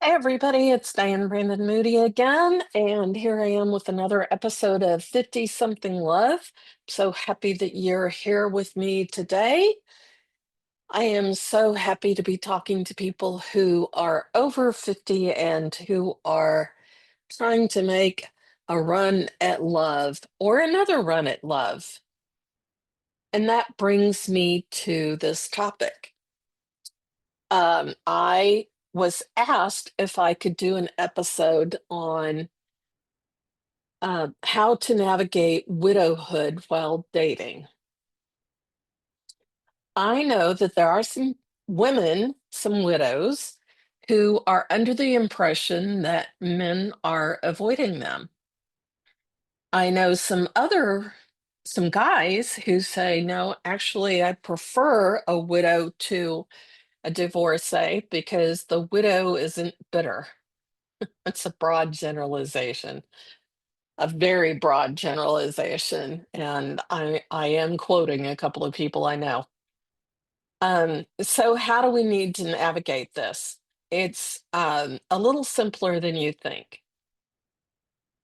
Hey everybody, it's Diane Brandon Moody again, and here I am with another episode of 50 Something Love. So happy that you're here with me today. I am so happy to be talking to people who are over 50 and who are trying to make a run at love or another run at love. And that brings me to this topic. I was asked if I could do an episode on how to navigate widowhood while dating. I know that there are some women, some widows, who are under the impression that men are avoiding them. I know some guys who say, no, actually, I prefer a widow to a divorcee because the widow isn't bitter. It's a broad generalization. A very broad generalization, and I am quoting a couple of people I know. So how do we need to navigate this? It's a little simpler than you think.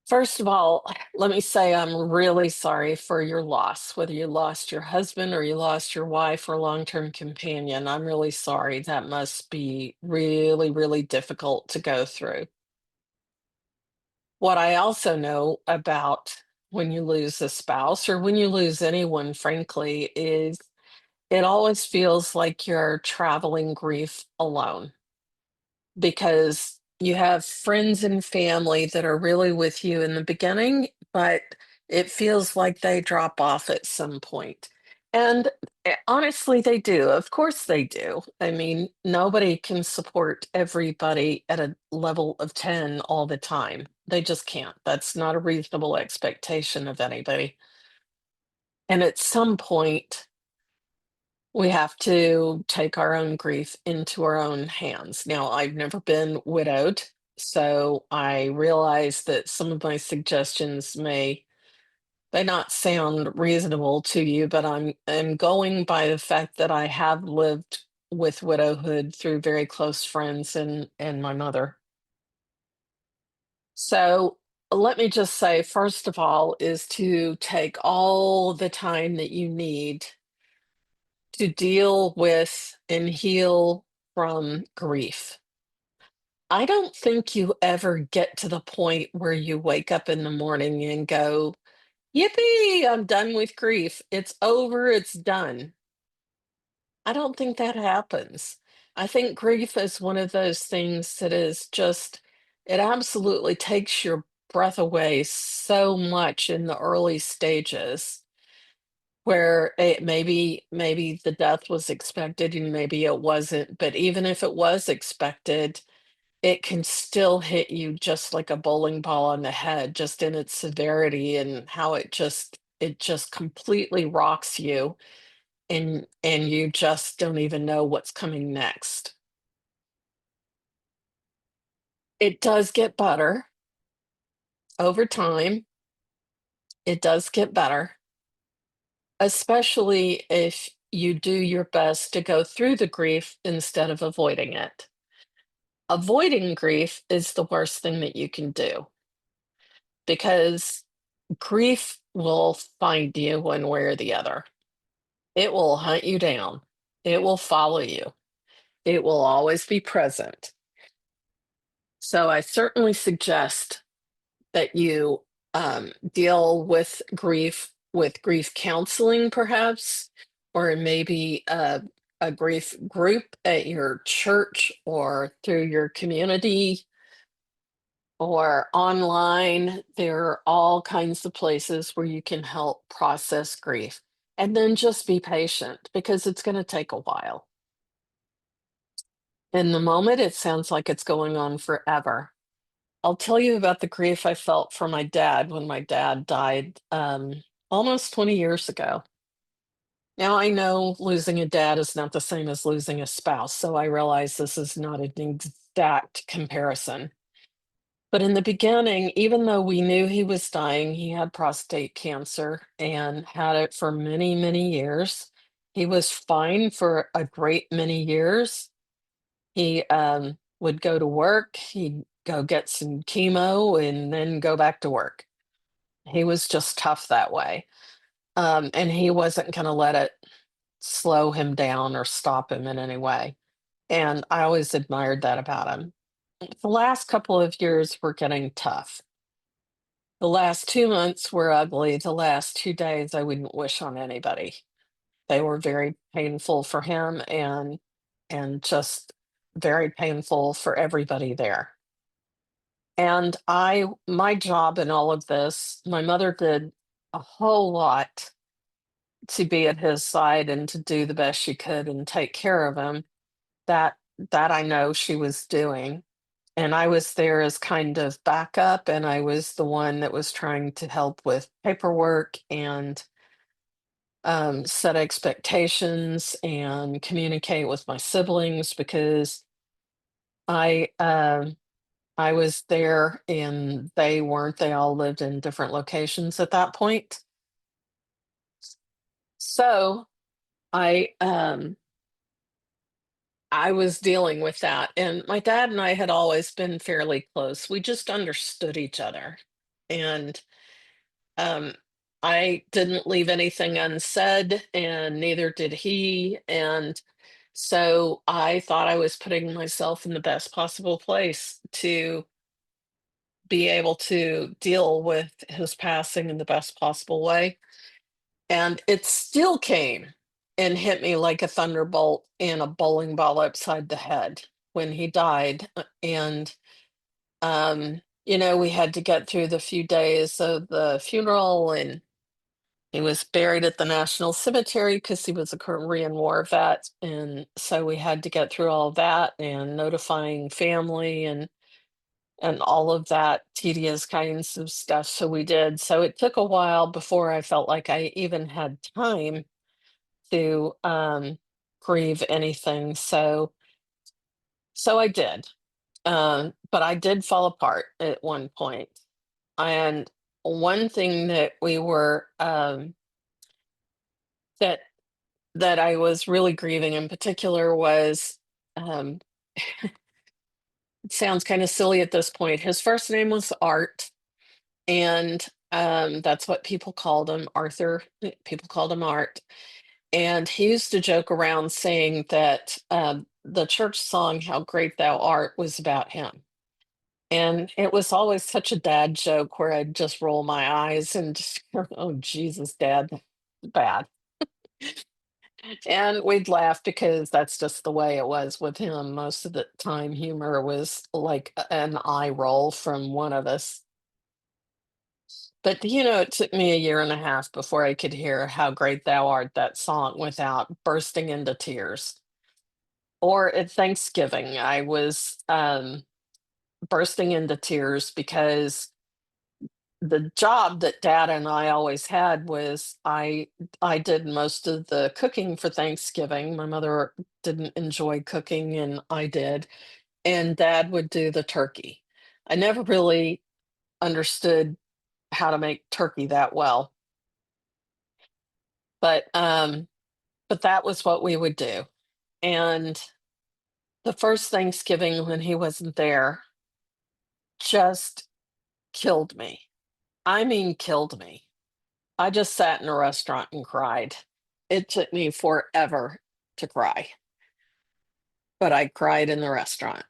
First of all, let me say I'm really sorry for your loss, whether you lost your husband or you lost your wife or long-term companion. I'm really sorry. That must be really, really difficult to go through. What I also know about when you lose a spouse or when you lose anyone, frankly, is it always feels like you're traveling grief alone because you have friends and family that are really with you in the beginning, but it feels like they drop off at some point. And honestly, they do. Of course, they do. I mean, nobody can support everybody at a level of 10 all the time. They just can't. That's not a reasonable expectation of anybody. And at some point, we have to take our own grief into our own hands. Now, I've never been widowed, so I realize that some of my suggestions may not sound reasonable to you, but I'm going by the fact that I have lived with widowhood through very close friends and my mother. So let me just say, first of all, is to take all the time that you need to deal with and heal from grief. I don't think you ever get to the point where you wake up in the morning and go, yippee, I'm done with grief. It's over, it's done. I don't think that happens. I think grief is one of those things that is just, it absolutely takes your breath away so much in the early stages where it maybe the death was expected and maybe it wasn't, but even if it was expected, it can still hit you just like a bowling ball on the head, just in its severity and how it just completely rocks you and you just don't even know what's coming next. It does get better over time. It does get better, especially if you do your best to go through the grief instead of avoiding it. Avoiding grief is the worst thing that you can do because grief will find you one way or the other. It will hunt you down. It will follow you. It will always be present. So I certainly suggest that you deal with grief counseling, perhaps, or maybe a grief group at your church or through your community or online. There are all kinds of places where you can help process grief. And then just be patient because it's going to take a while. In the moment, it sounds like it's going on forever. I'll tell you about the grief I felt for my dad when my dad died almost 20 years ago. Now, I know losing a dad is not the same as losing a spouse, so I realize this is not an exact comparison. But in the beginning, even though we knew he was dying, he had prostate cancer and had it for many, many years. He was fine for a great many years. He would go to work, he'd go get some chemo, and then go back to work. He was just tough that way. And he wasn't going to let it slow him down or stop him in any way. And I always admired that about him. The last couple of years were getting tough. The last 2 months were ugly. The last 2 days I wouldn't wish on anybody. They were very painful for him and just very painful for everybody there. And my job in all of this, my mother did a whole lot to be at his side and to do the best she could and take care of him. That that I know she was doing. And I was there as kind of backup, and I was the one that was trying to help with paperwork and set expectations and communicate with my siblings because I I was there and they weren't. They all lived in different locations at that point. So I um I was dealing with that, and my dad and I had always been fairly close. We just understood each other. And Um, I didn't leave anything unsaid, and neither did he. And so I thought I was putting myself in the best possible place to be able to deal with his passing in the best possible way. And it still came and hit me like a thunderbolt and a bowling ball upside the head when he died. We had to get through the few days of the funeral, and he was buried at the National Cemetery because he was a Korean War vet, and so we had to get through all that and notifying family and all of that tedious kinds of stuff. So we did. So it took a while before I felt like I even had time to grieve anything. So I did. But I did fall apart at one point. And one thing that we were that that I was really grieving in particular was, um, it sounds kind of silly at this point. His first name was Art, and that's what people called him, Arthur. People called him Art. And he used to joke around saying that the church song, How Great Thou Art, was about him. And it was always such a dad joke where I'd just roll my eyes and just, oh, Jesus, Dad, bad. And we'd laugh because that's just the way it was with him. Most of the time, humor was like an eye roll from one of us. But it took me a year and a half before I could hear How Great Thou Art, that song, without bursting into tears. Or at Thanksgiving, I was bursting into tears because the job that dad and I always had was I did most of the cooking for Thanksgiving. My mother didn't enjoy cooking and I did, and dad would do the turkey. I never really understood how to make turkey that well, but that was what we would do. And the first Thanksgiving when he wasn't there just killed me. I mean, killed me. I just sat in a restaurant and cried. It took me forever to cry, but I cried in the restaurant.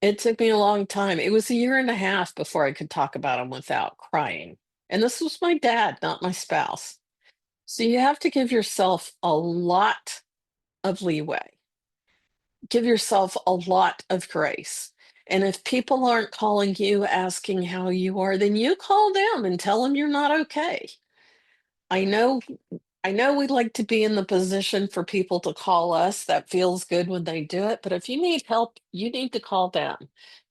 It took me a long time. It was a year and a half before I could talk about him without crying. And this was my dad, not my spouse. So you have to give yourself a lot of leeway, give yourself a lot of grace. And if people aren't calling you asking how you are, then you call them and tell them you're not okay. I know I know we'd like to be in the position for people to call us. That feels good when they do it. But if you need help, you need to call them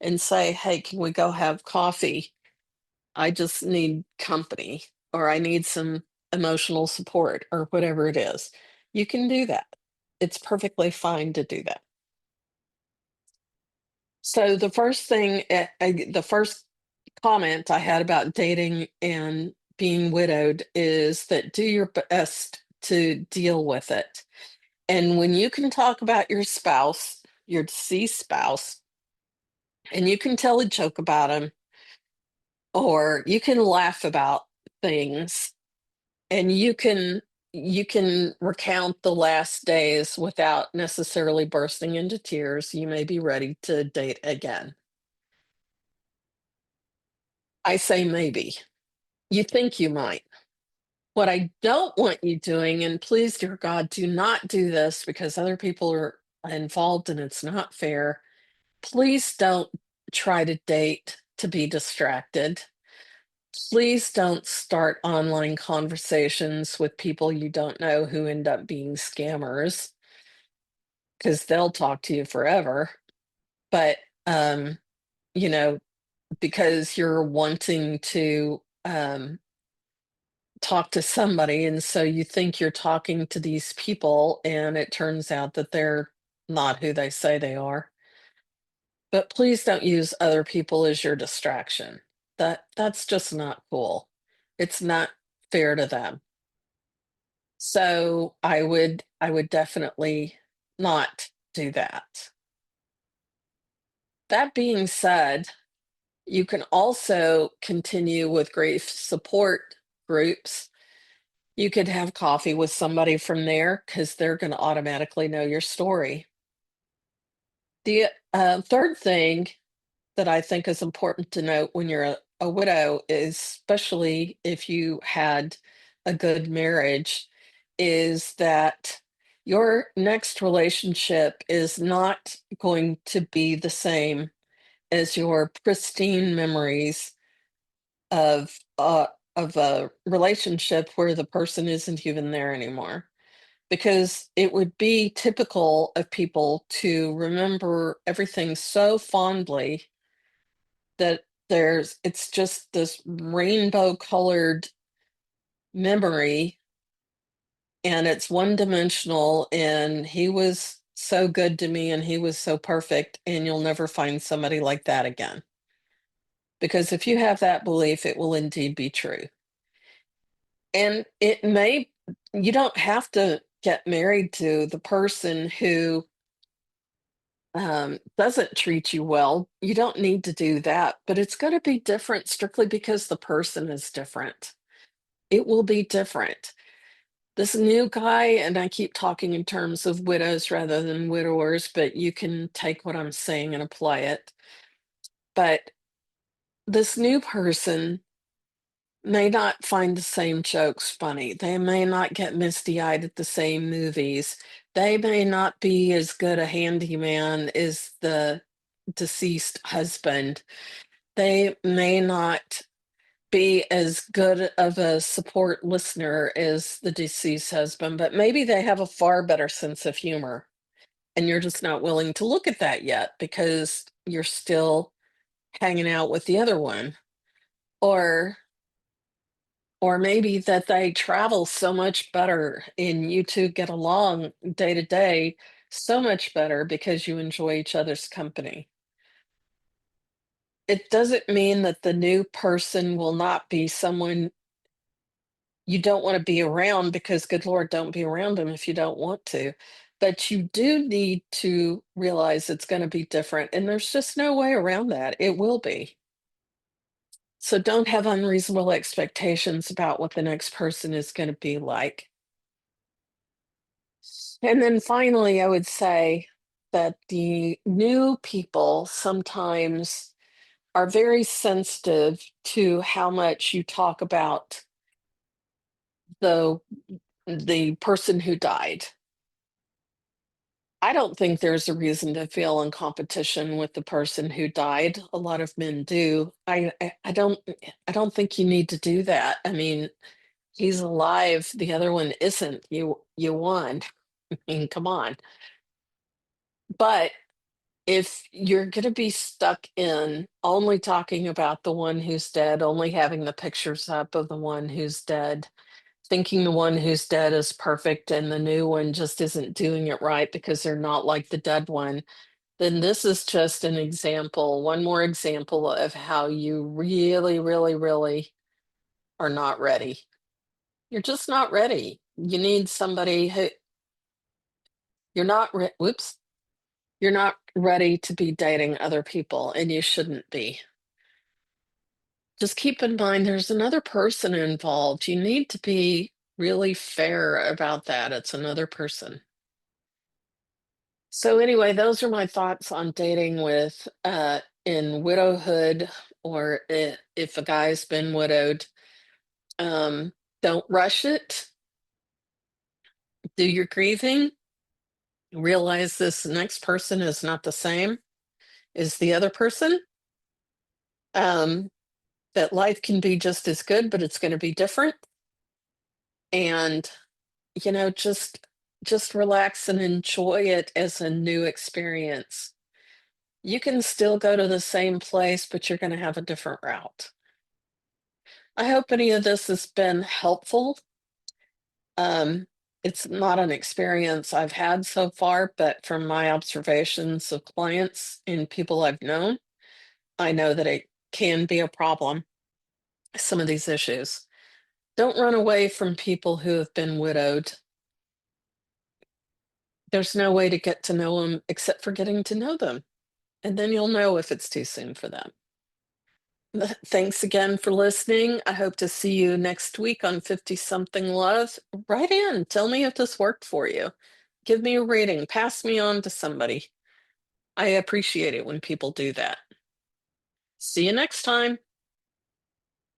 and say, hey, can we go have coffee? I just need company, or I need some emotional support, or whatever it is. You can do that. It's perfectly fine to do that. So the first comment I had about dating and being widowed is that do your best to deal with it. And when you can talk about your spouse, your deceased spouse, and you can tell a joke about them, or you can laugh about things, and you can recount the last days without necessarily bursting into tears. You may be ready to date again. I say maybe. You think you might. What I don't want you doing, and please, dear God, do not do this because other people are involved and it's not fair. Please don't try to date to be distracted. Please don't start online conversations with people you don't know who end up being scammers because they'll talk to you forever. But, um, you know, because you're wanting to talk to somebody, and so you think you're talking to these people, and it turns out that they're not who they say they are. But please don't use other people as your distraction. That's just not cool. It's not fair to them. So I would definitely not do that. That being said, you can also continue with grief support groups. You could have coffee with somebody from there because they're going to automatically know your story. The third thing that I think is important to note when you're a widow, is especially if you had a good marriage, is that your next relationship is not going to be the same as your pristine memories of a relationship where the person isn't even there anymore. Because it would be typical of people to remember everything so fondly that it's just this rainbow colored memory, and it's one dimensional, and he was so good to me and he was so perfect, and you'll never find somebody like that again. Because if you have that belief, it will indeed be true. And you don't have to get married to the person who doesn't treat you well. You don't need to do that, but it's going to be different strictly because the person is different. It will be different. This new guy, and I keep talking in terms of widows rather than widowers, but you can take what I'm saying and apply it. But this new person may not find the same jokes funny. They may not get misty-eyed at the same movies. They may not be as good a handyman as the deceased husband. They may not be as good of a support listener as the deceased husband, but maybe they have a far better sense of humor. And you're just not willing to look at that yet because you're still hanging out with the other one. Or or maybe that they travel so much better and you two get along day to day so much better because you enjoy each other's company. It doesn't mean that the new person will not be someone you don't want to be around because, good Lord, don't be around them if you don't want to. But you do need to realize it's going to be different. And there's just no way around that. It will be. So don't have unreasonable expectations about what the next person is going to be like. And then finally, I would say that the new people sometimes are very sensitive to how much you talk about the the person who died. I don't think there's a reason to feel in competition with the person who died. A lot of men do. I don't think you need to do that. I mean, he's alive, the other one isn't. You won. I mean, come on. But if you're going to be stuck in only talking about the one who's dead, only having the pictures up of the one who's dead, thinking the one who's dead is perfect and the new one just isn't doing it right because they're not like the dead one, then this is just an example, one more example of how you really, really, really are not ready. You're just not ready. You need somebody who you're not whoops. You're not ready to be dating other people, and you shouldn't be. Just keep in mind there's another person involved. You need to be really fair about that. It's another person. So anyway, those are my thoughts on dating with in widowhood, or if a guy's been widowed. Um, don't rush it. Do your grieving. Realize this next person is not the same as the other person. Um, that life can be just as good, but it's going to be different. And just relax and enjoy it as a new experience. You can still go to the same place, but you're going to have a different route. I hope any of this has been helpful. Um, it's not an experience I've had so far, but from my observations of clients and people I've known, I know that it can be a problem, some of these issues. Don't run away from people who have been widowed. There's no way to get to know them except for getting to know them. And then you'll know if it's too soon for them. Thanks again for listening. I hope to see you next week on 50 Something Love. Write in. Tell me if this worked for you. Give me a rating. Pass me on to somebody. I appreciate it when people do that. See you next time.